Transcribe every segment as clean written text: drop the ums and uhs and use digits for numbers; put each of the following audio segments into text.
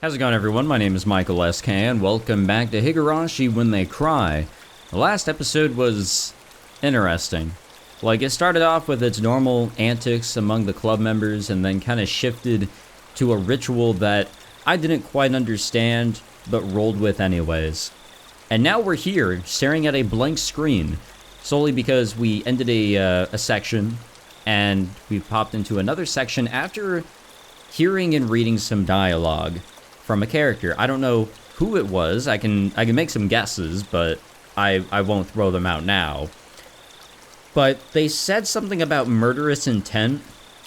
How's it going, everyone? My name is Michael SK, and welcome back to Higurashi When They Cry. The last episode was interesting. Like, it started off with its normal antics among the club members, and then kind of shifted to a ritual that I didn't quite understand, but rolled with anyways. And now we're here, staring at a blank screen, solely because we ended a section, and we popped into another section after hearing and reading some dialogue from a character. I don't know who it was. I can make some guesses, but I won't throw them out now. But they said something about murderous intent,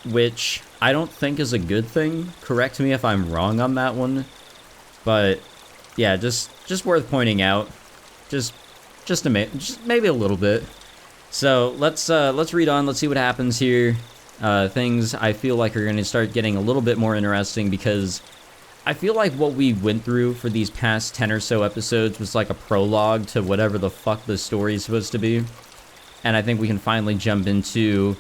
which I don't think is a good thing. Correct me if I'm wrong on that one. But yeah, just worth pointing out. Just maybe a little bit. So let's read on. Let's see what happens here. Things I feel like are going to start getting a little bit more interesting, because I feel like what we went through for these past 10 or so episodes was like a prologue to whatever the fuck the story is supposed to be. And I think we can finally jump into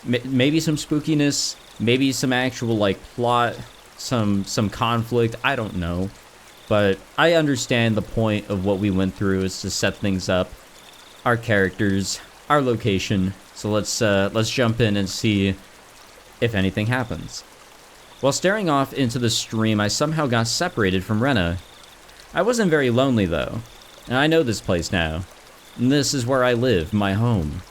maybe some spookiness, maybe some actual like plot, some conflict, I don't know. But I understand the point of what we went through is to set things up, our characters, our location. So let's jump in and see if anything happens. While staring off into the stream, I somehow got separated from Rena. I wasn't very lonely though, and I know this place now. And this is where I live, my home.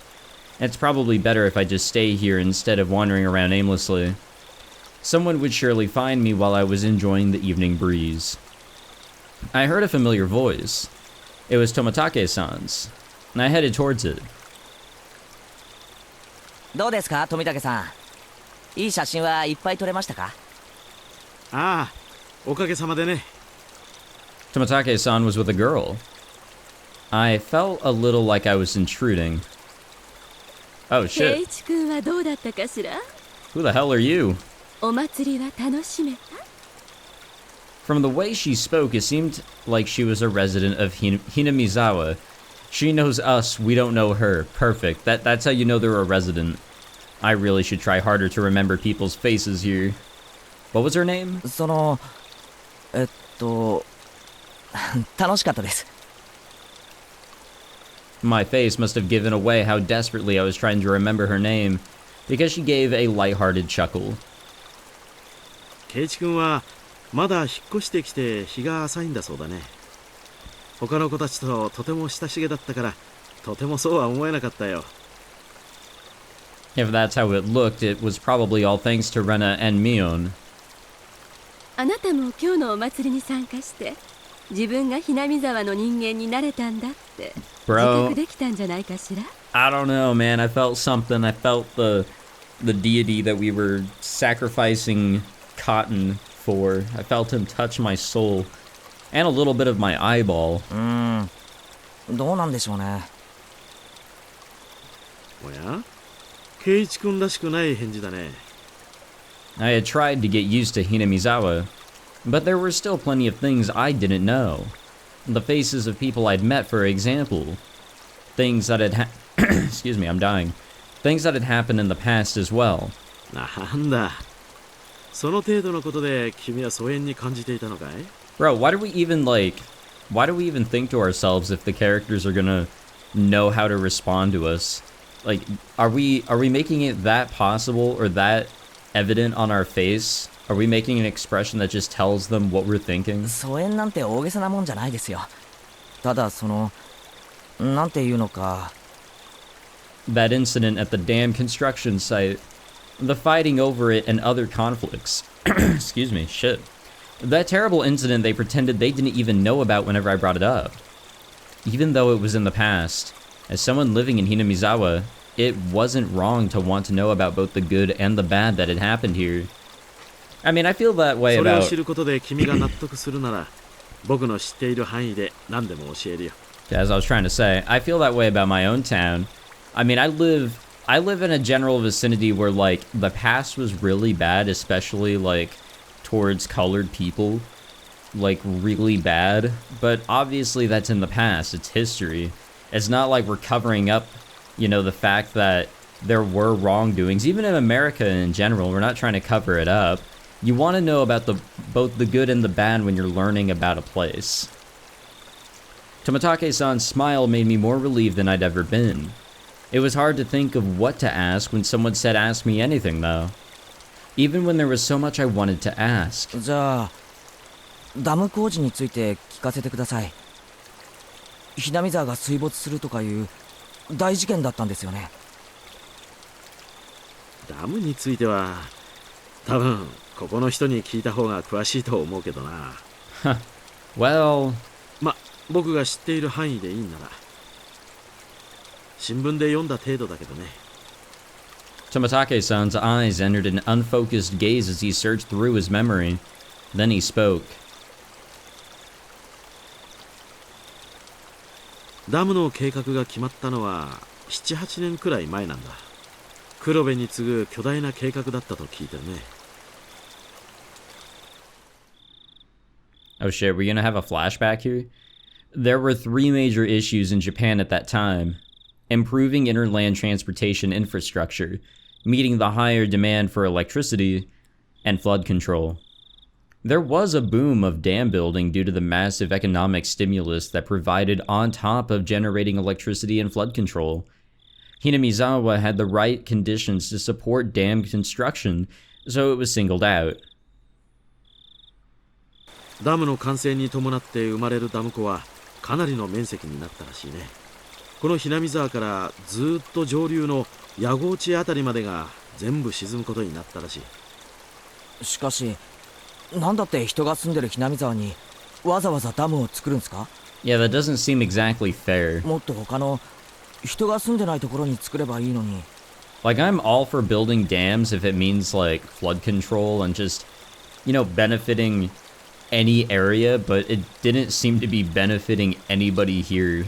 It's probably better if I just stay here instead of wandering around aimlessly. Someone would surely find me while I was enjoying the evening breeze. I heard a familiar voice. It was Tomitake-san's, and I headed towards it. どうですか、富武さん。いい写真はいっぱい撮れましたか？ああ、おかげさまでね。Tomitake-san was with a girl. I felt a little like I was intruding. Oh shit. Ch.1 はどうだったかしら? Who the hell are you? お祭りは楽しめた? From the way she spoke, it seemed like she was a resident of Hinamizawa. She knows us, we don't know her. Perfect. That's how you know they're a resident. I really should try harder to remember people's faces here. What was her name? 楽しかったです。My face must have given away how desperately I was trying to remember her name, because she gave a lighthearted chuckle. ケイチ君はまだ引っ越してきて日が浅いんだそうだね。他の子たちととても親しげだったから、とてもそうは思えなかったよ。If that's how it looked, it was probably all thanks to Rena and Mion. あなたも今日のお祭りに参加して、自分がHinamizawaの人間になれたんだって自覚できたんじゃないかしら? I don't know, man. I felt something. I felt the deity that we were sacrificing cotton for. I felt him touch my soul. And a little bit of my eyeball. どうなんでしょうね。おや？ケイチ君らしくない返事だね。I had tried to get used to Hinamizawa, but there were still plenty of things I didn't know. The faces of people I'd met, for example. Things that had excuse me, I'm dying. Things that had happened in the past as well. なんだ。その程度のことで君は疎遠に感じていたのかい? Bro, why do we even think to ourselves if the characters are gonna know how to respond to us? Like, are we making it that possible or that evident on our face? Are we making an expression that just tells them what we're thinking? 疎遠なんて大げさなもんじゃないですよ。ただなんていうのか。That incident at the dam construction site, the fighting over it and other conflicts. Excuse me, shit. That terrible incident they pretended they didn't even know about whenever I brought it up. Even though it was in the past, as someone living in Hinamizawa, it wasn't wrong to want to know about both the good and the bad that had happened here. I mean, I feel that way about... それを知ることで君が納得するなら、僕の知っている範囲で何でも教えるよ。As I was trying to say, I feel that way about my own town. I mean, I live in a general vicinity where, like, the past was really bad, especially, like, towards colored people. Like, really bad. But obviously that's in the past. It's history. It's not like we're covering up, you know, the fact that there were wrongdoings. Even in America in general, we're not trying to cover it up. You want to know about both the good and the bad when you're learning about a place. Tomitake-san's smile made me more relieved than I'd ever been. It was hard to think of what to ask when someone said ask me anything, though. Even when there was so much I wanted to ask. じゃあダム工事について聞かせてください。ひなみ沢が水没するとかいう大事件だったんですよね。ダムについては多分ここの人に聞いた方が詳しいと思うけどな。Well... 僕が知っている範囲でいいんなら。新聞で読んだ程度だけどね。Tomitake-san's eyes entered an unfocused gaze as he searched through his memory. Then he spoke. ダムの計画が決まったのは7、8年くらい前なんだ。黒部に次ぐ巨大な計画だったと聞いてるね。Oh shit, we're gonna have a flashback here? There were 3 major issues in Japan at that time. Improving interland transportation infrastructure, meeting the higher demand for electricity, and flood control. There was a boom of dam building due to the massive economic stimulus that provided on top of generating electricity and flood control. Hinamizawa had the right conditions to support dam construction, so it was singled out. ダムの完成に伴って生まれるダム湖はかなりの面積になったらしいね。この南沢からずっと上流の矢郷地あたりまでが全部沈むことになったらしい。しかしなんだって人が住んでる南沢にわざわざダムを作るんですか？ Yeah, that doesn't seem exactly fair. もっと他の人が住んでないところに作ればいいのに。Like, I'm all for building dams if it means, like, flood control and just, you know, benefiting any area, but it didn't seem to be benefiting anybody here.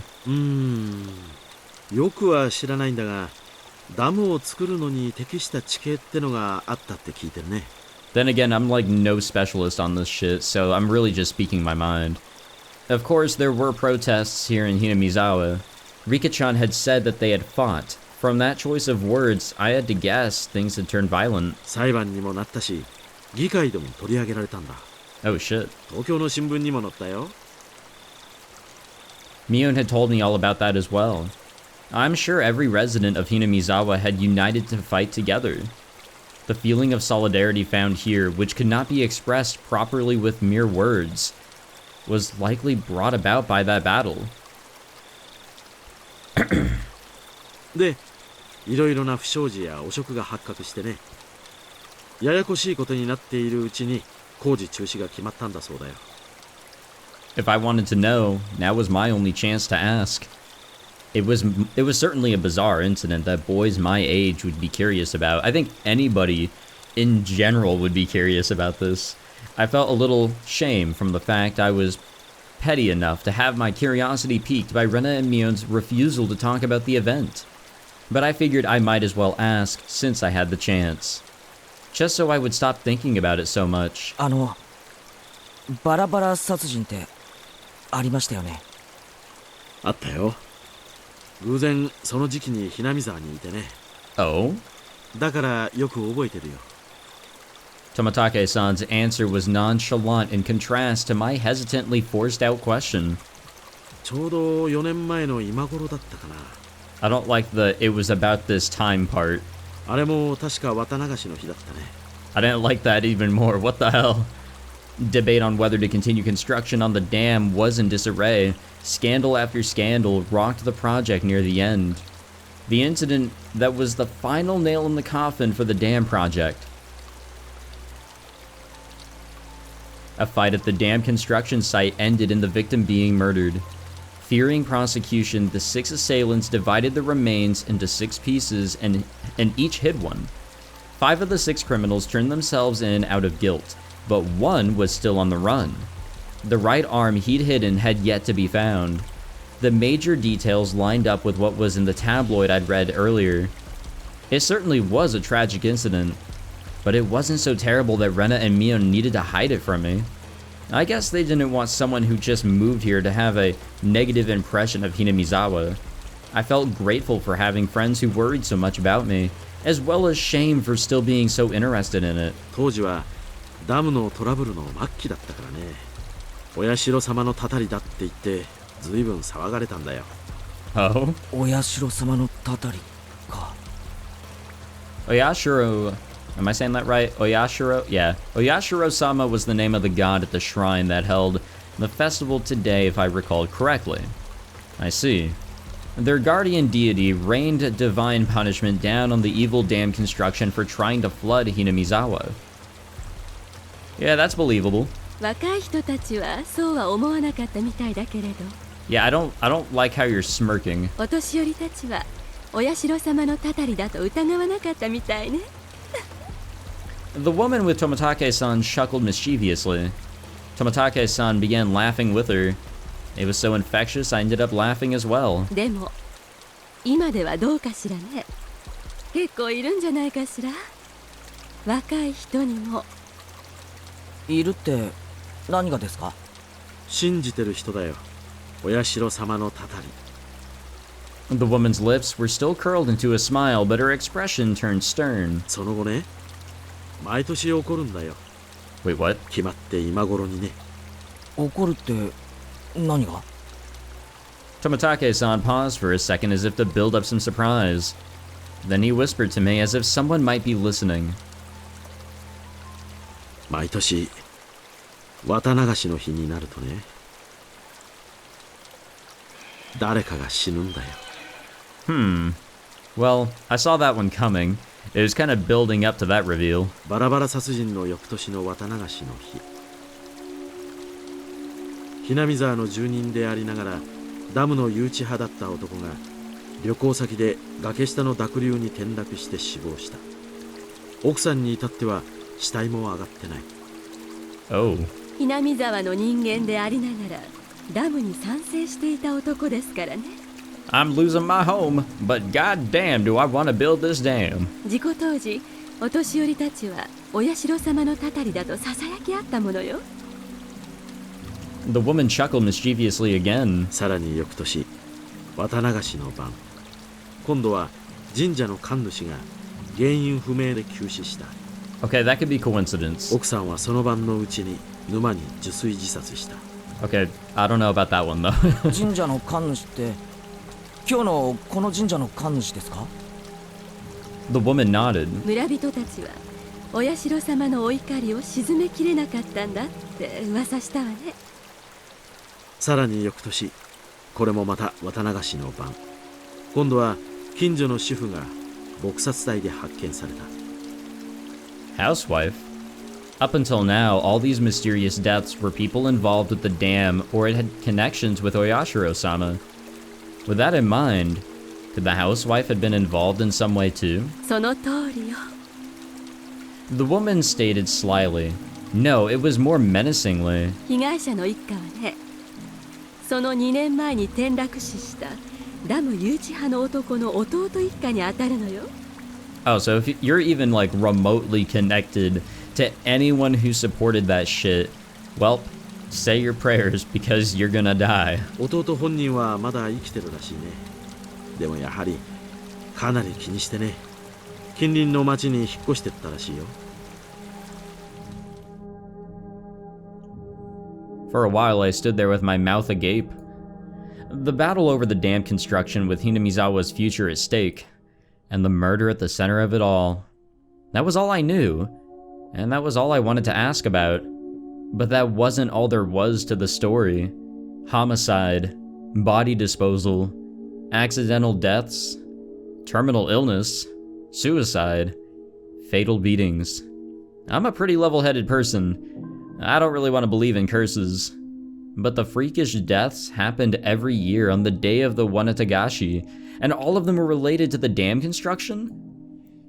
よくは知らないんだが、ダムを作るのに適した地形ってのがあったって聞いてるね。Then again, I'm like no specialist on this shit, so I'm really just speaking my mind. Of course, there were protests here in Hinamizawa. Rika-chan had said that they had fought. From that choice of words, I had to guess things had turned violent. 裁判にもなったし、議会でも取り上げられたんだ。Oh shit. 東京の新聞にも載ったよ。Mion had told me all about that as well. I'm sure every resident of Hinamizawa had united to fight together. The feeling of solidarity found here, which could not be expressed properly with mere words, was likely brought about by that battle. で、いろいろな不祥事や汚職が発覚してね。ややこしいことになっているうちに工事中止が決まったんだそうだよ。If I wanted to know, now was my only chance to ask. It was certainly a bizarre incident that boys my age would be curious about. I think anybody in general would be curious about this. I felt a little shame from the fact I was petty enough to have my curiosity piqued by Rena and Mion's refusal to talk about the event. But I figured I might as well ask since I had the chance. Just so I would stop thinking about it so much. バラバラ殺人ってありましたよね。あったよ。偶然その時期にひなみ沢にいてね。Oh? だからよく覚えてるよ。Tomitake-san's answer was nonchalant in contrast to my hesitantly forced out question. ちょうど4年前の今頃だったかな。I don't like the "it was about this time" part. あれも確か綿流しの日だったね。I didn't like that even more. What the hell? Debate on whether to continue construction on the dam was in disarray. Scandal after scandal rocked the project near the end. The incident that was the final nail in the coffin for the dam project. A fight at the dam construction site ended in the victim being murdered. Fearing prosecution, the 6 assailants divided the remains into 6 pieces and each hid one. 5 of the 6 criminals turned themselves in out of guilt, but 1 was still on the run. The right arm he'd hidden had yet to be found. The major details lined up with what was in the tabloid I'd read earlier. It certainly was a tragic incident, but it wasn't so terrible that Rena and Mion needed to hide it from me. I guess they didn't want someone who just moved here to have a negative impression of Hinamizawa. I felt grateful for having friends who worried so much about me, as well as shame for still being so interested in it. 当時はダムのトラブルの末期だったからね。お社様のたたりだって言ってずいぶん騒がれたんだよ。Oh? お社様のたたりか。 Oyashiro, am I saying that right? Oyashiro? Yeah. Oyashiro-sama was the name of the god at the shrine that held the festival today, if I recall correctly. I see. Their guardian deity rained divine punishment down on the evil dam construction for trying to flood Hinamizawa. Yeah, that's believable. 若い人たちはそうは思わなかったみたいだけれど、 Yeah, I don't like how you're smirking. お年寄りたちはお社様のたたりだと疑わなかったみたいね。The woman with Toмотake-san chuckled mischievously. Toмотake-san began laughing with her. It was so infectious, I ended up laughing as well. でも今ではどうかしらね。結構いるんじゃないかしら。若い人にも。いるって何がですか？信じてる人だよ。お社様のたたり。 The woman's lips were still curled into a smile, but her expression turned stern. その後ね、毎年起こるんだよ。 Wait, what? 決まって今頃にね。怒るって何が？ Toмотake-san paused for a second as if to build up some surprise. Then he whispered to me as if someone might be listening. 毎年綿流しの日になるとね、誰かが死ぬんだよ。 Well, I saw that one coming. It was kind of building up to that reveal. バラバラ殺人の翌年の綿流しの日、Hinamizawaの住人でありながらダムの誘致派だった男が旅行先で崖下の濁流に転落して死亡した。奥さんに至っては死体も上がってない。 Oh. Hinamizawaの人間でありながらダムに賛成していた男ですからね。 I'm losing my home, but goddamn do I want to build this dam. 事故当時、お年寄りたちはお社様のたたりだとささやきあったものよ。 The woman chuckled mischievously again. さらに翌年、綿流しの晩、今度は神社の神主が原因不明で急死した。 Okay, that could be coincidence. 奥さんはその晩のうちに沼に受水自殺した。 Okay, I don't know about that one though. 神社の神主って今日のこの神社の神主ですか？ The woman nodded. 村人たちはお社様のお怒りを鎮めきれなかったんだって噂したわね。さらに翌年、これもまた綿流しの晩、今度は近所の主婦が撲殺体で発見された。 Housewife? Up until now, all these mysterious deaths were people involved with the dam or it had connections with Oyashiro-sama. With that in mind, could the housewife have been involved in some way too? その通りよ。 The woman stated slyly. No, it was more menacingly. 被害者の一家はね、その2年前に転落死したダム誘致派の男の弟一家に当たるのよ。 Oh, so if you're even like remotely connected to anyone who supported that shit, well, say your prayers because you're gonna die. 弟本人はまだ生きてるらしいね。でもやはりかなり気にしてね、近隣の町に引っ越してったらしいよ。 For a while, I stood there with my mouth agape. The battle over the dam construction with Hinamizawa's future at stake, and the murder at the center of it all. That was all I knew, and that was all I wanted to ask about. But that wasn't all there was to the story. Homicide, body disposal, accidental deaths, terminal illness, suicide, fatal beatings. I'm a pretty level-headed person. I don't really want to believe in curses. But the freakish deaths happened every year on the day of the Onikakashu, and all of them were related to the dam construction?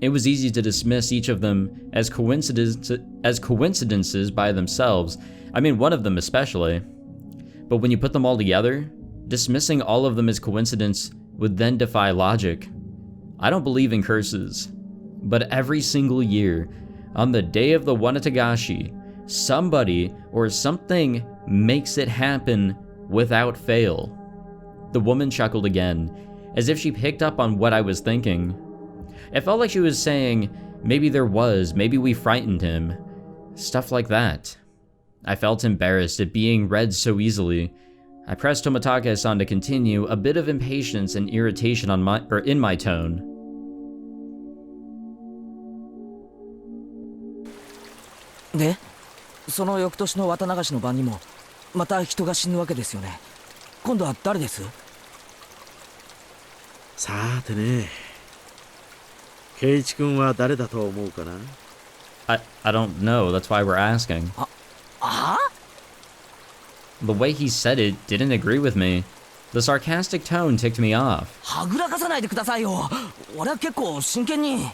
It was easy to dismiss each of them as coincidences by themselves. I mean, one of them especially. But when you put them all together, dismissing all of them as coincidence would then defy logic. I don't believe in curses, but every single year, on the day of the Onikakashu, somebody or something makes it happen without fail. The woman chuckled again, as if she picked up on what I was thinking. It felt like she was saying, maybe there was, maybe we frightened him. Stuff like that. I felt embarrassed at being read so easily. I pressed Tomitake-san to continue, a bit of impatience and irritation in my tone. で、その翌年の綿流しの晩にもまた人が死ぬわけですよね。今度は誰です？さーてね、圭一君は誰だと思うかな？ I don't know, that's why we're asking. The way he said it didn't agree with me. The sarcastic tone ticked me off. はぐらかさないでくださいよ。俺は結構真剣に。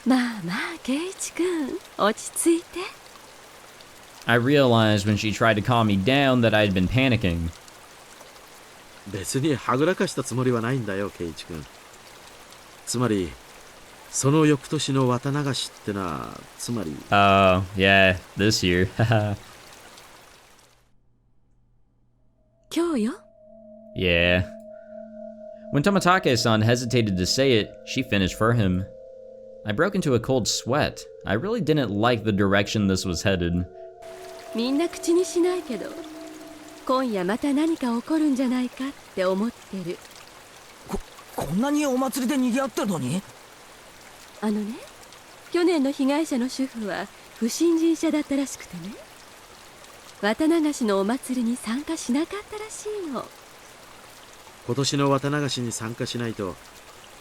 まあまあ、圭一君、落ち着いて。I realized when she tried to calm me down that I had been panicking. 別にはぐらかしたつもりはないんだよ、圭一君。つまり、その翌年の綿流しってのは、つまり。Oh, yeah, this year. 今日よ。Yeah. When Tomitake-san hesitated to say it, she finished for him. I broke into a cold sweat. I really didn't like the direction this was headed. みんな口にしないけど、今夜また何か起こるんじゃないかって思ってる。こんなにお祭りで賑わってるのに？あのね、去年の被害者の主婦は不信心者だったらしくてね、綿流しのお祭りに参加しなかったらしいの。今年の綿流しに参加しないと、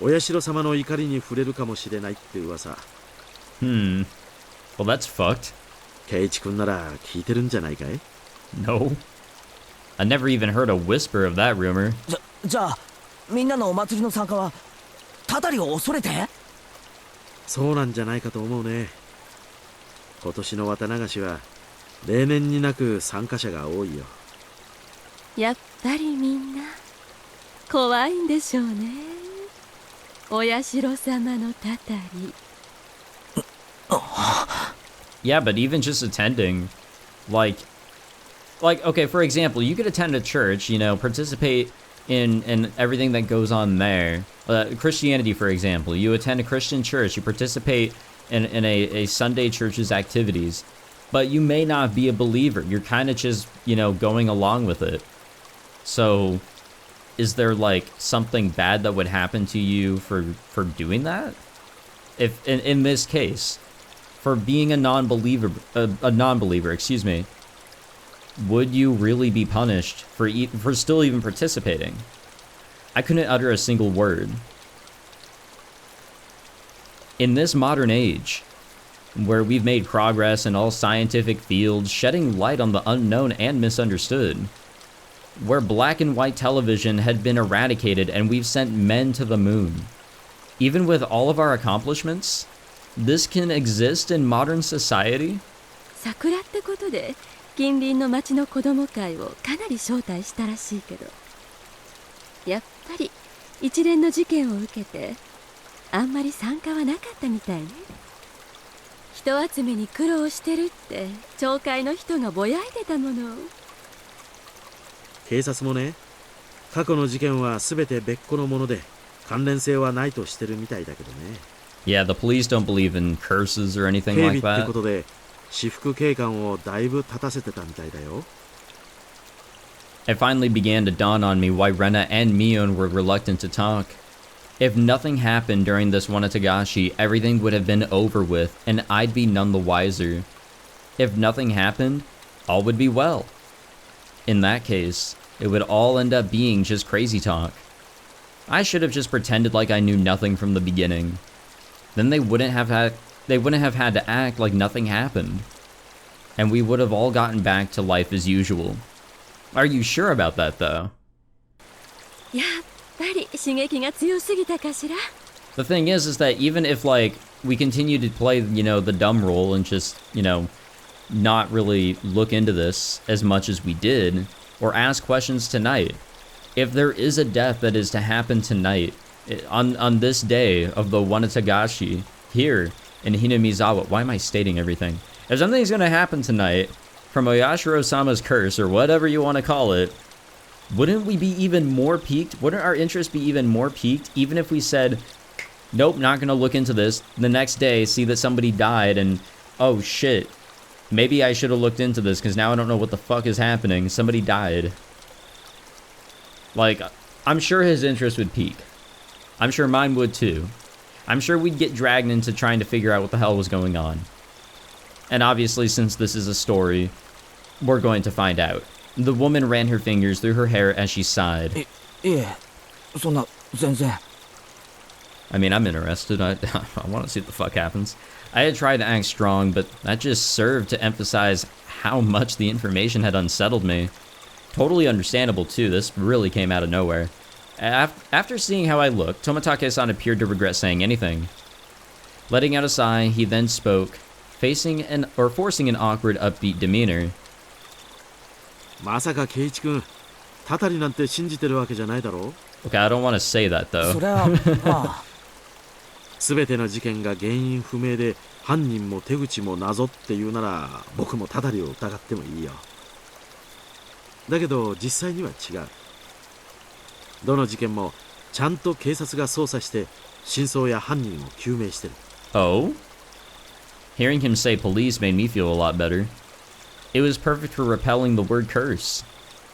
お社様の怒りに触れるかもしれないって噂。Well, that's fucked. 圭一君なら聞いてるんじゃないかい？ No. I never even heard a whisper of that rumor. じゃあみんなのお祭りの参加はたたりを恐れて？そうなんじゃないかと思うね。今年の綿流しは例年になく参加者が多いよ。やっぱりみんな怖いんでしょうね。お社様のたたり。Yeah, but even just attending, like, okay, for example, you could attend a church, you know, participate in everything that goes on there. Christianity, for example, you attend a Christian church, you participate in a Sunday church's activities, but you may not be a believer. You're kind of just, you know, going along with it. So, is there like something bad that would happen to you for doing that? If in this case, for being a non-believer, excuse me, would you really be punished for still even participating? I couldn't utter a single word. In this modern age, where we've made progress in all scientific fields, shedding light on the unknown and misunderstood, where black and white television had been eradicated and we've sent men to the moon, even with all of our accomplishments, this can exist in modern society? 桜ってことで近隣の町の子供会をかなり招待したらしいけど、やっぱり一連の事件を受けてあんまり参加はなかったみたいね。人集めに苦労してるって町会の人がぼやいてたもの。警察もね、過去の事件は全て別個のもので関連性はないとしてるみたいだけどね。Yeah, the police don't believe in curses or anything 警 like 備って that. ことで私服警官をだいぶ立たせてたみたいだよ。It finally began to dawn on me why Rena and Mion were reluctant to talk. If nothing happened during this Onikakashu, everything would have been over with, and I'd be none the wiser. If nothing happened, all would be well. In that case, it would all end up being just crazy talk. I should have just pretended like I knew nothing from the beginning. Then they wouldn't have had to act like nothing happened. And we would have all gotten back to life as usual. Are you sure about that, though? やっぱり刺激が強すぎたかしら。 The thing is that even if, like, we continue to play, you know, the dumb role and just, you know, not really look into this as much as we did, or ask questions tonight, if there is a death that is to happen tonight, on this day of the Onikakashu, here in Hinamizawa, why am I stating everything? If something's gonna happen tonight, from Oyashiro-sama's curse, or whatever you want to call it, wouldn't we be even more piqued? Wouldn't our interest be even more piqued, even if we said, nope, not gonna look into this, the next day see that somebody died and, oh shit, Maybe I should have looked into this, because now I don't know what the fuck is happening. Somebody died. Like, I'm sure his interest would peak. I'm sure mine would too. I'm sure we'd get dragged into trying to figure out what the hell was going on. And obviously, since this is a story, we're going to find out. The woman ran her fingers through her hair as she sighed. いえ、そんな、全然。 I mean, I'm interested. I want to see what the fuck happens. I had tried to act strong, but that just served to emphasize how much the information had unsettled me. Totally understandable, too. This really came out of nowhere. After seeing how I looked, Tomitake-san appeared to regret saying anything. Letting out a sigh, he then spoke, forcing an awkward, upbeat demeanor. まさか圭一君、たたりなんて信じてるわけじゃないだろう。 Okay, I don't want to say that, though. それは、まあ。全ての事件が原因不明で犯人も手口も謎っていうなら僕もたたりを疑ってもいいよ。だけど実際には違う。どの事件もちゃんと警察が捜査して真相や犯人を究明してる。 Oh? Hearing him say police made me feel a lot better. It was perfect for repelling the word curse.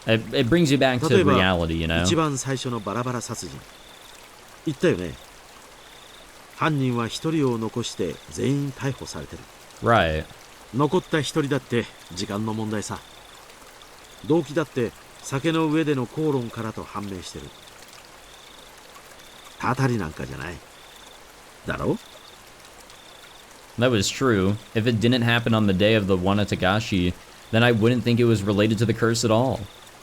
It brings you back to reality, you know? 一番最初のバラバラ殺人。言ったよね。犯人は一人を残して全員逮捕されてる。 Right. 残った一人だって時間の問題さ。動機だって酒の上での口論からと判明してる。たたりなんかじゃない。だろ? That was true. If it didn't happen on the day of the Onikakashu, then I wouldn't think it was related to the curse at all.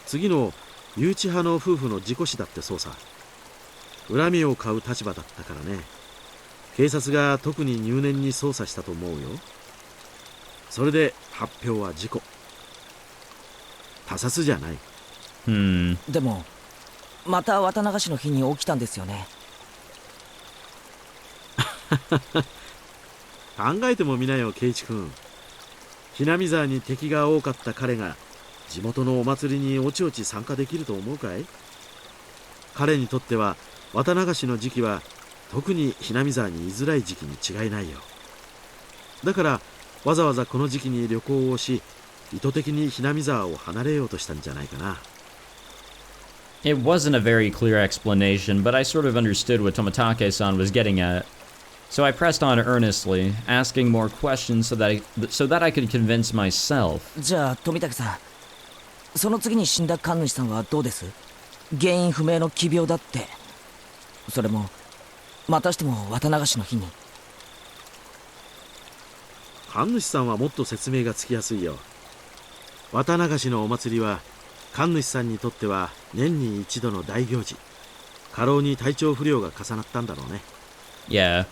次の誘致派の夫婦の事故死だってそうさ。恨みを買う立場だったからね。警察が特に入念に捜査したと思うよ。それで発表は事故。他殺じゃない。でも、また綿流しの日に起きたんですよね。考えてもみなよ、圭一君。Hinamizawaに敵が多かった彼が地元のお祭りにおちおち参加できると思うかい？彼にとっては綿流しの時期は特にHinamizawaに居づらい時期に違いないよ。だからわざわざこの時期に旅行をし、意図的にHinamizawaを離れようとしたんじゃないかな。It wasn't a very clear explanation, but I sort of understood what Tomitake-san was getting at. So I pressed on earnestly, asking more questions so that I could convince myself. じゃあ、富武さん。その次に死んだ神主さんはどうです？原因不明の奇病だって。それも、またしても綿流しの日に。神主さんはもっと説明がつきやすいよ。綿流しのお祭りは神主さんにとっては年に一度の大行事。過労に体調不良が重なったんだろうね。 Yeah,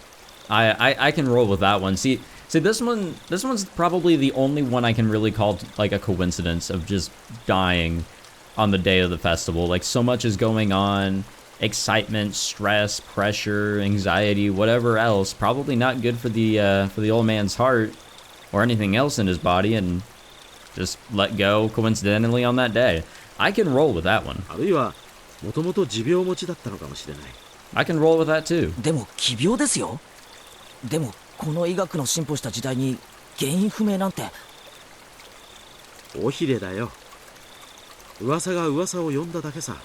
I can roll with that one. See, this one's probably the only one I can really call like a coincidence of just dying on the day of the festival. Like so much is going on, excitement, stress, pressure, anxiety, whatever else. Probably not good for the old man's heart or anything else in his body, and just let go coincidentally on that day. I can roll with that one. あるいはもともと持病持ちだったのかもしれない。 I can roll with that too. でも奇病ですよ。でもこの医学の進歩した時代に原因不明なんて。尾ひれだよ。噂が噂を呼んだだけさ。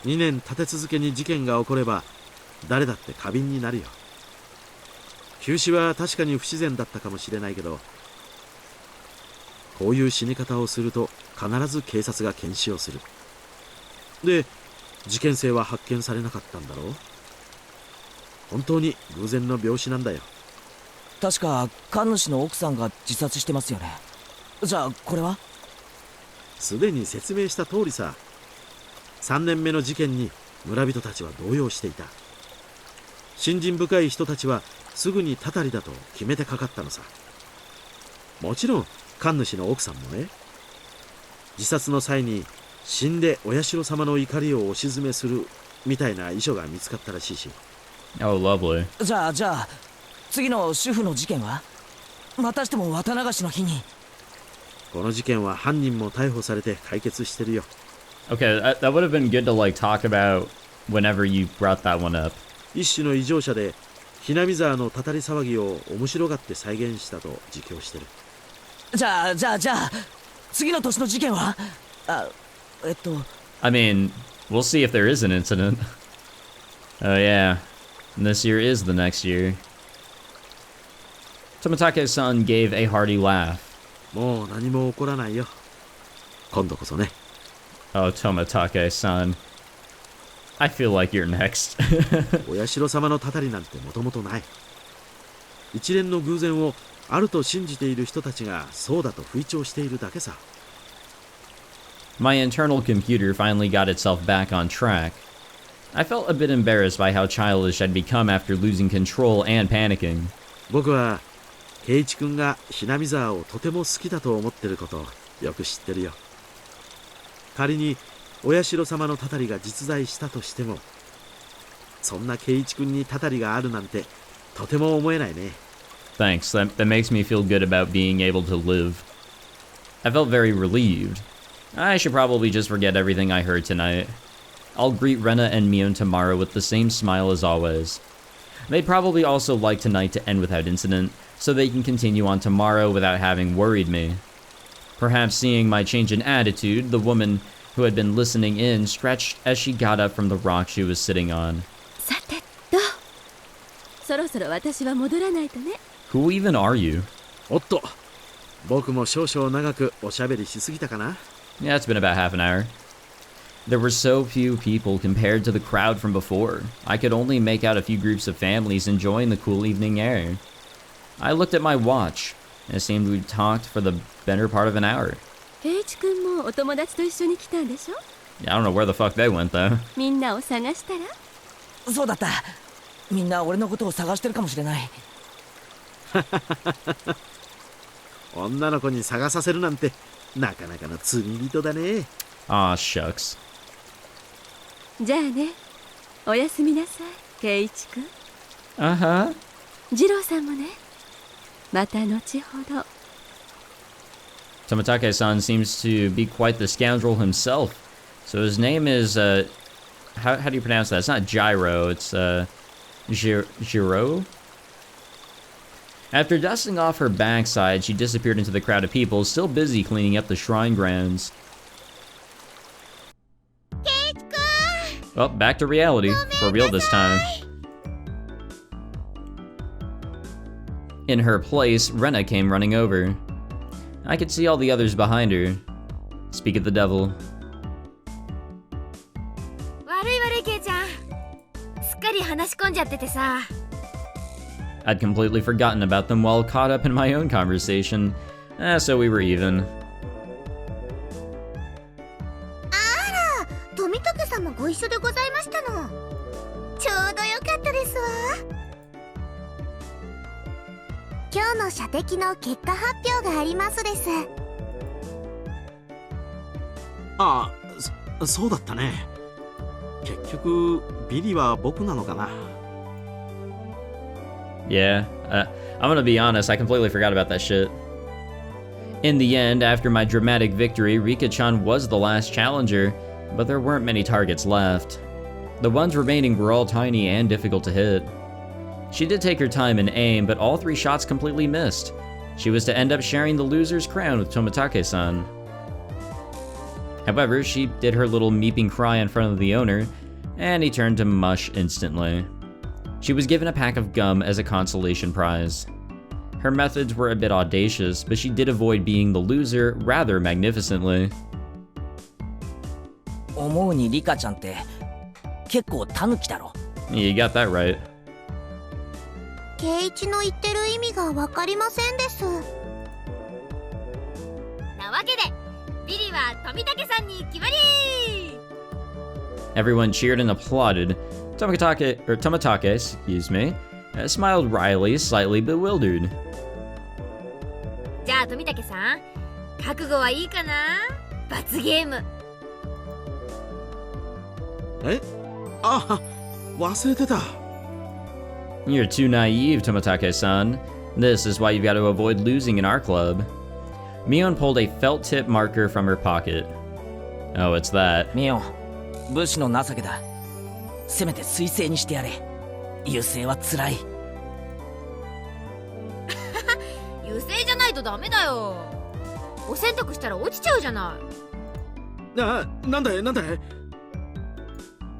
2年立て続けに事件が起これば誰だって過敏になるよ。急死は確かに不自然だったかもしれないけど、こういう死に方をすると必ず警察が検視をする。で、事件性は発見されなかったんだろう。本当に偶然の病死なんだよ。確か神主の奥さんが自殺してますよね。じゃあこれは？すでに説明した通りさ。3年目の事件に村人たちは動揺していた。信心深い人たちはすぐにたたりだと決めてかかったのさ。もちろん神主の奥さんもね。自殺の際に死んでお社様の怒りをお鎮めするみたいな遺書が見つかったらしいし。 Oh, lovely. じゃあ次の主婦の事件はまたしても綿流しの日に。この事件は犯人も逮捕されて解決してるよ。 Okay, that would have been good to like talk about whenever you brought that one up. 一種の異常者でHinamizawaのたたり騒ぎを面白がって再現したと自供してる。じゃあ次の年の事件はI mean, we'll see if there is an incident. Oh yeah, this year is the next year. Tomotake's-san gave a hearty laugh. もう何も起こらないよ。今度こそね。Oh, Tomotage-san. I feel like you're next. お社様のたたりなんてもともとない。一連の偶然をあると信じている人たちがそうだと吹聴しているだけさ。My internal computer finally got itself back on track. I felt a bit embarrassed by how childish I'd become after losing control and panicking. 僕は圭一君がひなみ沢をとても好きだと思ってることをよく知ってるよ。仮にお社様のたたりが実在したとしても、そんな圭一君にたたりがあるなんてとても思えないね。Thanks, that makes me feel good about being able to live. I felt very relieved. I should probably just forget everything I heard tonight. I'll greet Rena and Mion tomorrow with the same smile as always. They'd probably also like tonight to end without incident, so they can continue on tomorrow without having worried me. Perhaps seeing my change in attitude, the woman who had been listening in stretched as she got up from the rock she was sitting on. さてと、そろそろ私は戻らないとね。Who even are you? おっと、僕も少々長くおしゃべりしすぎたかな。Yeah, it's been about half an hour. There were so few people compared to the crowd from before. I could only make out a few groups of families enjoying the cool evening air. I looked at my watch. It seemed we'd talked for the better part of an hour. 圭一君もお友達と一緒に来たんでしょ？ Yeah, I don't know where the fuck they went though. みんなを探したら？そうだった。みんな俺のことを探してるかもしれない。女の子に探させるなんてなかなかの罪人だね。Aw, shucks. じゃあね、おやすみなさい、圭一君。Uh-huh. 次郎さんもね。また後ほど。Tomotage-san seems to be quite the scoundrel himself. So his name is, how do you pronounce that? It's not Gyro, it's, Giro? After dusting off her backside, she disappeared into the crowd of people, still busy cleaning up the shrine grounds. Well, back to reality. For real this time. In her place, Rena came running over. I could see all the others behind her. Speak of the devil. 悪いケイちゃん。すっかり話し込んじゃっててさ。I'd completely forgotten about them while caught up in my own conversation. So we were even. あら、富武さんもご一緒でございましたの。ちょうどよかったですわ。今日の射的の結果発表がありますです。ああ、そうだったね。結局ビリは僕なのかな。Yeah, I'm gonna be honest, I completely forgot about that shit. In the end, after my dramatic victory, Rika-chan was the last challenger, but there weren't many targets left. The ones remaining were all tiny and difficult to hit. She did take her time and aim, but all 3 shots completely missed. She was to end up sharing the loser's crown with Tomotage-san. However, she did her little meeping cry in front of the owner, and he turned to mush instantly. She was given a pack of gum as a consolation prize. Her methods were a bit audacious, but she did avoid being the loser rather magnificently. 思うにリカちゃんって結構タヌキだろ。You got that right. 圭一の言ってる意味がわかりませんです。なわけで、ビリは富武さんに決まり。Everyone cheered and applauded. Tomotage, smiled wryly, slightly bewildered. じゃあ富武さん、覚悟はいいかな？罰ゲーム。え？あ、忘れてた。You're too naive, Tomotage-san. This is why you've got to avoid losing in our club. Mion pulled a felt tip marker from her pocket. Oh, it's that. ミオン、武士の情けだ。せめて水星にしてやれ。優勢は辛い。優勢じゃないとダメだよ。お洗濯したら落ちちゃうじゃない。なんだい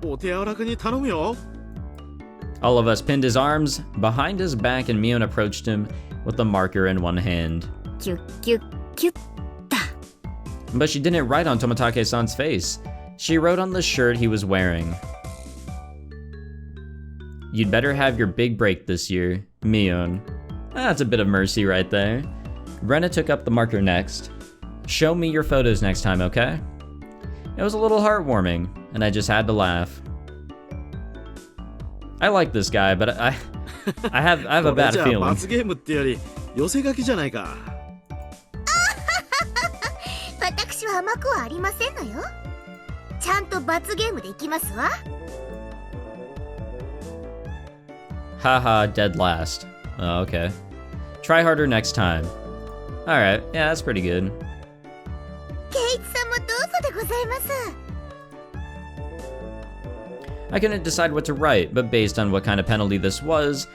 お手柔らかに頼むよ。 All of us pinned his arms behind his back, and Mion approached him with the marker in one hand. キュッキュッキュッだ。 But she didn't write on Tomitake-san's face. She wrote on the shirt he was wearing. You'd better have your big break this year, Mion. That's a bit of mercy right there. Rena took up the marker next. Show me your photos next time, okay? It was a little heartwarming, and I just had to laugh. I like this guy, but I have a bad これじゃ feeling. 罰ゲームってより寄せ書きじゃないか。私は甘くはありませんのよ。ちゃんと罰ゲームでいきますわ。Haha, dead last. Oh, okay. Try harder next time. Alright, yeah, that's pretty good. ケイチさんもどうぞでございます。I couldn't decide what to write, but based on what kind of penalty this was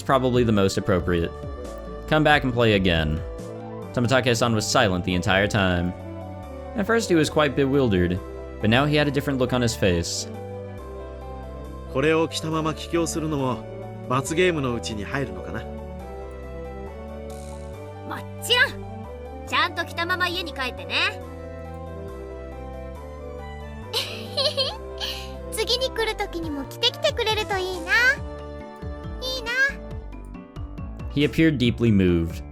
probably the most appropriate. Come back and play again. Tomitake-san was silent the entire time. At first he was quite bewildered, but now he had a different look on his face. これを着たまま帰郷するのも罰ゲームのうちに入るのかな。もちろん。ちゃんと着たまま家に帰ってね。次に来る時にも着てきてくれるといいな。いいな。 He appeared deeply moved.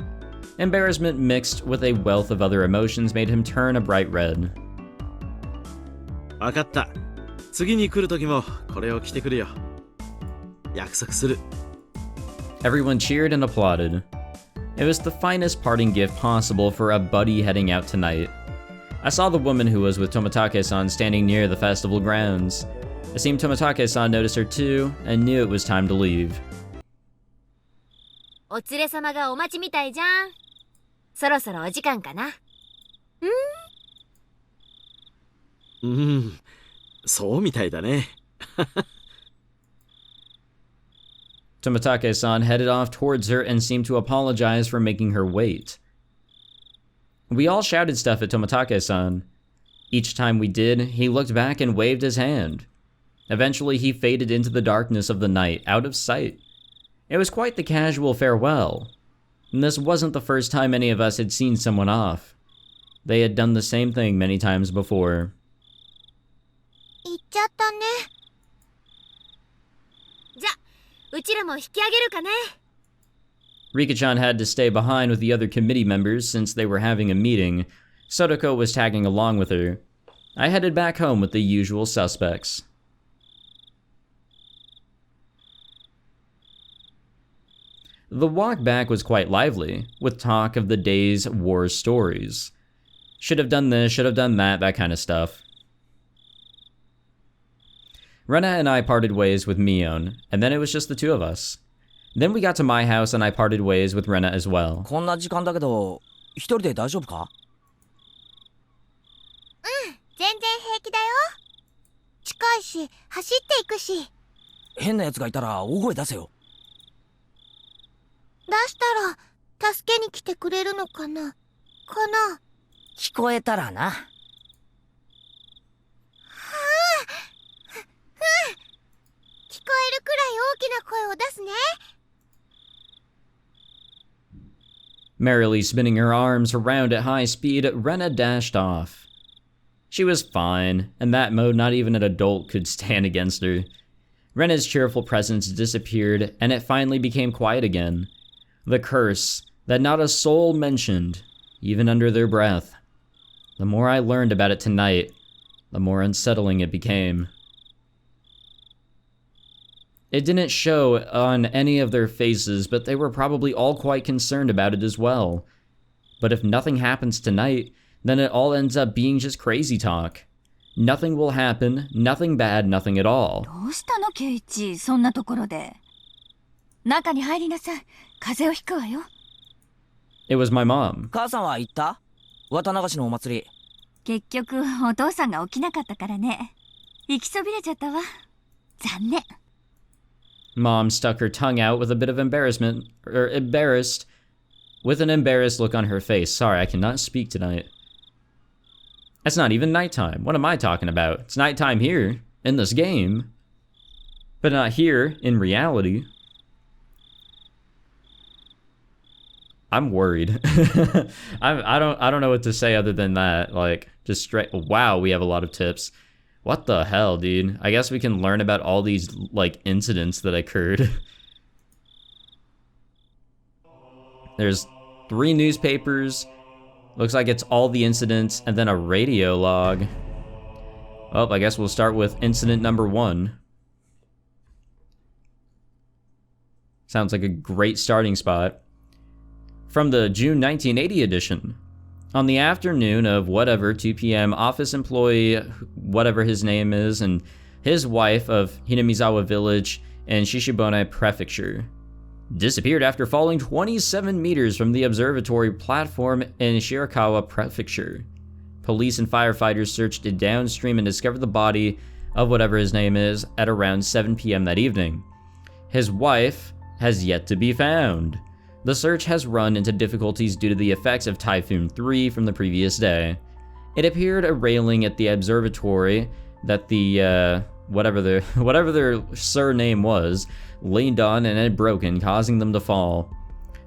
Embarrassment mixed with a wealth of other emotions made him turn a bright red. わかった。次に来る時もこれを着てくるよ。約束する。 Everyone cheered and applauded. It was the finest parting gift possible for a buddy heading out tonight. I saw the woman who was with Tomitake-san standing near the festival grounds. It seemed Tomitake-san noticed her too and knew it was time to leave. お連れ様がお待ちみたいじゃん。そろそろお時間かな。そうみたいだね。Tomitake-san headed off towards her and seemed to apologize for making her wait. We all shouted stuff at Tomitake-san. Each time we did, he looked back and waved his hand. Eventually, he faded into the darkness of the night, out of sight. It was quite the casual farewell. And this wasn't the first time any of us had seen someone off. They had done the same thing many times before. 行っちゃったね。じゃ、うちらも引き上げるかね。Rika-chan had to stay behind with the other committee members since they were having a meeting. Sotoko was tagging along with her. I headed back home with the usual suspects. The walk back was quite lively, with talk of the day's war stories. Should have done this, should have done that kind of stuff. Rena and I parted ways with Mion, and then it was just the two of us. Then we got to my house and I parted ways with Rena as well. こんな時間だけど、一人で大丈夫か？全然平気だよ。近いし、走っていくし。変な奴がいたら大声出せよ。出したら、助けに来てくれるのかな？聞こえたらな。聞こえるくらい大きな声を出すね。Merrily spinning her arms around at high speed, Rena dashed off. She was fine, and that mode not even an adult could stand against her. Rena's cheerful presence disappeared, and it finally became quiet again. The curse that not a soul mentioned, even under their breath. The more I learned about it tonight, the more unsettling it became. It didn't show on any of their faces, but they were probably all quite concerned about it as well. But if nothing happens tonight, then it all ends up being just crazy talk. Nothing will happen, nothing bad, nothing at all. どうしたのケイチ、そんなところで。中に入りなさい。風邪をひくわよ。It was my mom. 母さんは行った？綿流しのお祭り。結局お父さんが起きなかったからね。行きそびれちゃったわ。残念。Mom stuck her tongue out with a bit of embarrassment, embarrassed. with an embarrassed look on her face. Sorry, I cannot speak tonight. It's not even nighttime. What am I talking about? It's nighttime here, in this game. But not here, in reality. I'm worried. I don't know what to say other than that. Like, just straight, wow, we have a lot of tips. What the hell, dude? I guess we can learn about all these, like, incidents that occurred. There's 3 newspapers. Looks like it's all the incidents, and then a radio log. Well, I guess we'll start with incident number 1. Sounds like a great starting spot. From the June 1980 edition. On the afternoon of whatever 2 p.m., office employee, whatever his name is, and his wife of Hinamizawa village in Shishibone Prefecture disappeared after falling 27 meters from the observatory platform in Shirakawa Prefecture. Police and firefighters searched it downstream and discovered the body of whatever his name is at around 7 p.m. that evening. His wife has yet to be found. The search has run into difficulties due to the effects of Typhoon 3 from the previous day. It appeared a railing at the observatory that the, whatever their surname was, leaned on and had broken, causing them to fall.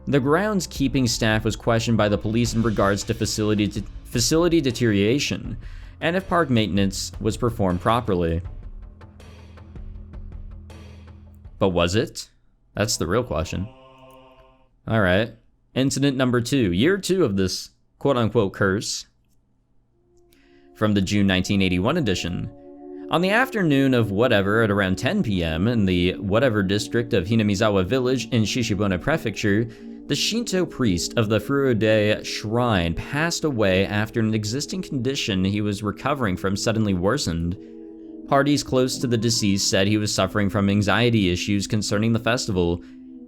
The groundskeeping staff was questioned by the police in regards to facility deterioration, and if park maintenance was performed properly. But was it? That's the real question. Alright. Incident number 2. Year 2 of this quote-unquote curse. From the June 1981 edition. On the afternoon of whatever at around 10 p.m. in the whatever district of Hinamizawa village in Shishibone Prefecture, the Shinto priest of the Furude shrine passed away after an existing condition he was recovering from suddenly worsened. Parties close to the deceased said he was suffering from anxiety issues concerning the festival,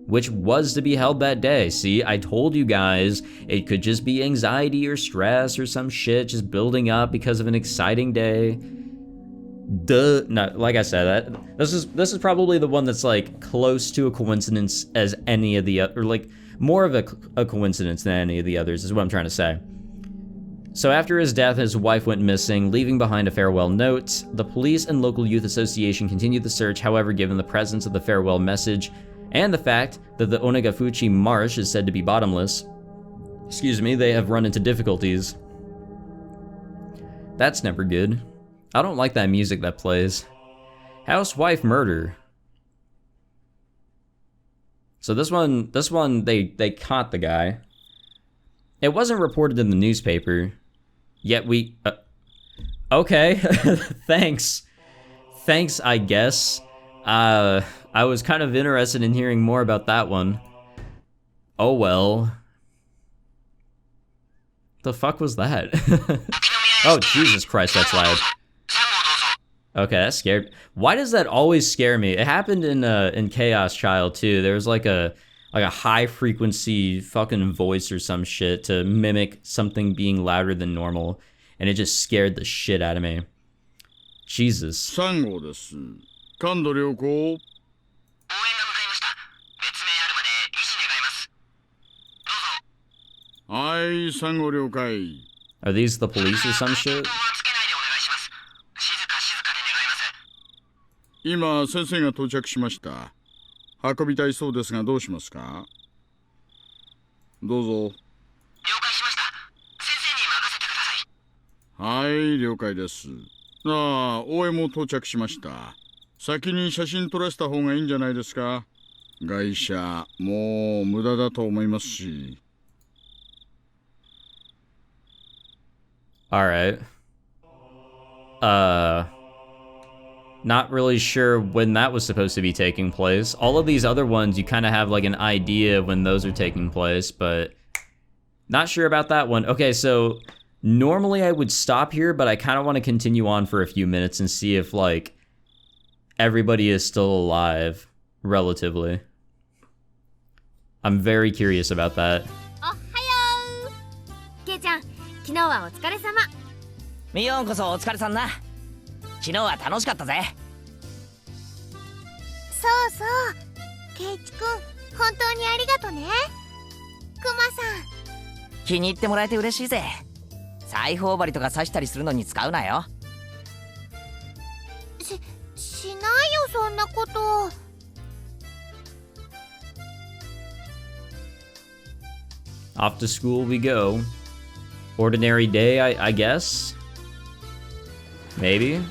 which was to be held that day. See, I told you guys, it could just be anxiety or stress or some shit just building up because of an exciting day. Duh. No, like I said, this is probably the one that's like close to a coincidence as any of the other, or like more of a coincidence than any of the others is what I'm trying to say. So after his death, his wife went missing, leaving behind a farewell note. The police and local youth association continued the search. However, given the presence of the farewell message and the fact that the Onagafuchi marsh is said to be bottomless, they have run into difficulties. That's never good. I don't like that music that plays. Housewife murder. So this one, they caught the guy. It wasn't reported in the newspaper, yet we... okay, thanks, I guess. I was kind of interested in hearing more about that one. Oh well. The fuck was that? Oh, Jesus Christ, that's loud. Okay, that scared. Why does that always scare me? It happened in Chaos Child too. There was like a high frequency fucking voice or some shit to mimic something being louder than normal, and it just scared the shit out of me. Jesus. 3号です。感度良好。 はい、3号了解。 Are these the police or some shit? 今、先生が到着しました。運びたいそうですがどうしますか？どうぞ。了解しました。先生に任せてください。はい、了解です。ああ、応援も到着しました。先に写真撮らせた方がいいんじゃないですか？外車、もう無駄だと思いますし。Alright. Not really sure when that was supposed to be taking place. All of these other ones, you kind of have like an idea when those are taking place, but not sure about that one. Okay, so normally I would stop here, but I kind of want to continue on for a few minutes and see if like everybody is still alive, relatively. I'm very curious about that. おはよう。ケイちゃん、昨日はお疲れ様。ミヨンこそお疲れさんな。昨日は楽しかったぜ。そうそう、ケイチくん、本当にありがとね。クマさん。気に入ってもらえて嬉しいぜ。裁縫針とか刺したりするのに使うなよ。しないよ、そんなこと。Off to school we go. Ordinary day, I guess? Maybe?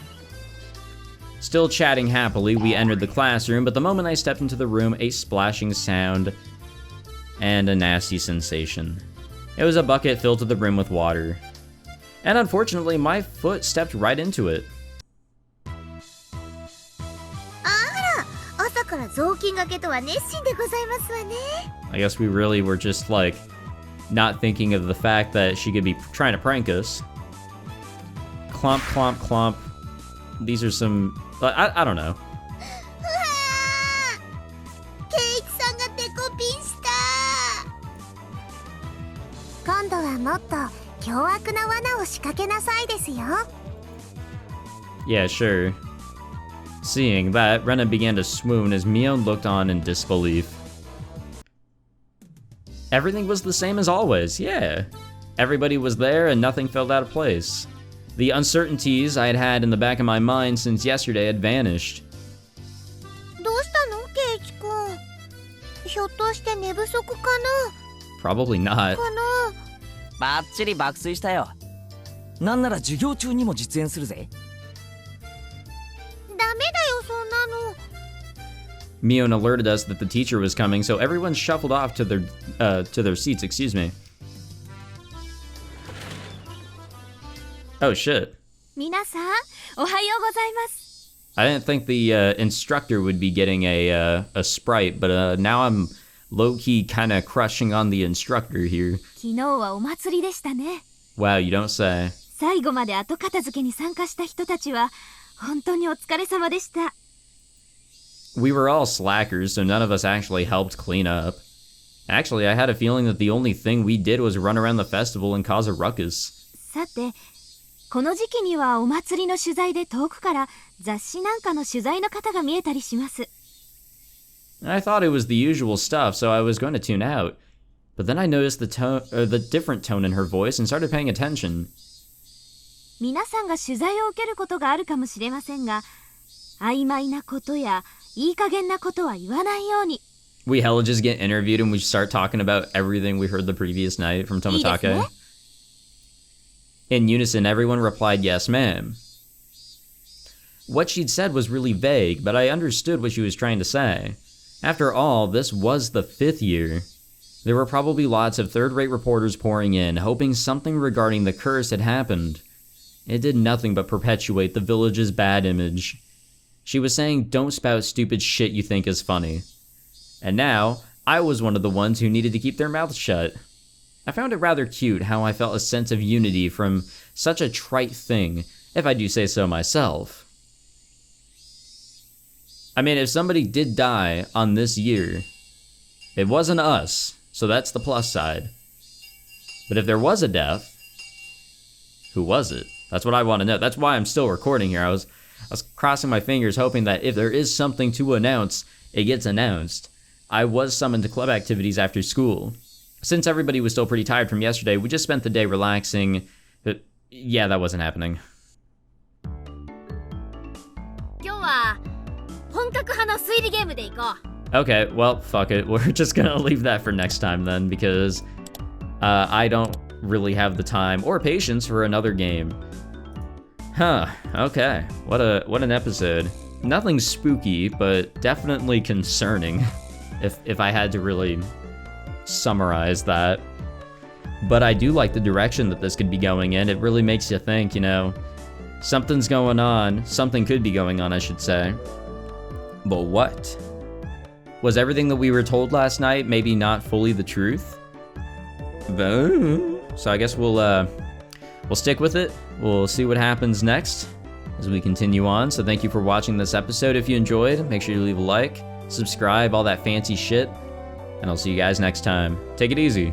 Still chatting happily, we entered the classroom, but the moment I stepped into the room, a splashing sound and a nasty sensation. It was a bucket filled to the brim with water. And unfortunately, my foot stepped right into it. 朝から雑巾がけとは熱心でございますわね。 I guess we really were just like not thinking of the fact that she could be trying to prank us. Clomp, clomp, clomp. These are some... I don't know. うわー、ケイチさんがデコピンした。今度はもっと凶悪な罠を仕掛けなさいですよ。 Yeah, sure. Seeing that, Rena began to swoon as Mion looked on in disbelief. Everything was the same as always, yeah. Everybody was there and nothing felt out of place. The uncertainties I had had in the back of my mind since yesterday had vanished. どうしたの、ケイチ君。ひょっとして寝不足かな。 Probably not. かな。バッチリ爆睡したよ。なんなら授業中にも実演するぜ。ダメだよ、そんなの。 Mion alerted us that the teacher was coming, so everyone shuffled off to their seats, excuse me. Oh shit. 皆さん、おはようございます。 I didn't think the instructor would be getting a sprite, but now I'm low-key kinda crushing on the instructor here. 昨日はお祭りでしたね。 Wow, you don't say. 最後まで後片付けに参加した人たちは本当にお疲れ様でした。 We were all slackers, so none of us actually helped clean up. Actually, I had a feeling that the only thing we did was run around the festival and cause a ruckus. さて、この時期にはお祭りの取材で遠くから雑誌なんかの取材の方が見えたりします。 I thought it was the usual stuff, so I was going to tune out. But then I noticed the different tone in her voice and started paying attention. 皆さんが取材を受けることがあるかもしれませんが、曖昧なことやいい加減なことは言わないように。 We hella just get interviewed and we start talking about everything we heard the previous night from いいですね。 Tomitake. In unison, everyone replied, yes, ma'am. What she'd said was really vague, but I understood what she was trying to say. After all, this was the 5th year. There were probably lots of third-rate reporters pouring in, hoping something regarding the curse had happened. It did nothing but perpetuate the village's bad image. She was saying, don't spout stupid shit you think is funny. And now, I was one of the ones who needed to keep their mouths shut. I found it rather cute how I felt a sense of unity from such a trite thing, if I do say so myself. I mean, if somebody did die on this year, it wasn't us, so that's the plus side. But if there was a death, who was it? That's what I want to know. That's why I'm still recording here. I was crossing my fingers hoping that if there is something to announce, it gets announced. I was summoned to club activities after school. Since everybody was still pretty tired from yesterday, we just spent the day relaxing. But yeah, that wasn't happening. 今日は本格派の推理ゲームでいこう。 Okay, well, fuck it. We're just gonna leave that for next time then, because I don't really have the time or patience for another game. Huh, okay. What an episode. Nothing spooky, but definitely concerning, if I had to really summarize that. But I do like the direction that this could be going in. It really makes you think, you know, something's going on. Something could be going on, I should say. But what? Was everything that we were told last night maybe not fully the truth? So I guess we'll stick with it. We'll see what happens next as we continue on. So thank you for watching this episode. If you enjoyed, make sure you leave a like, subscribe, all that fancy shit. And I'll see you guys next time. Take it easy.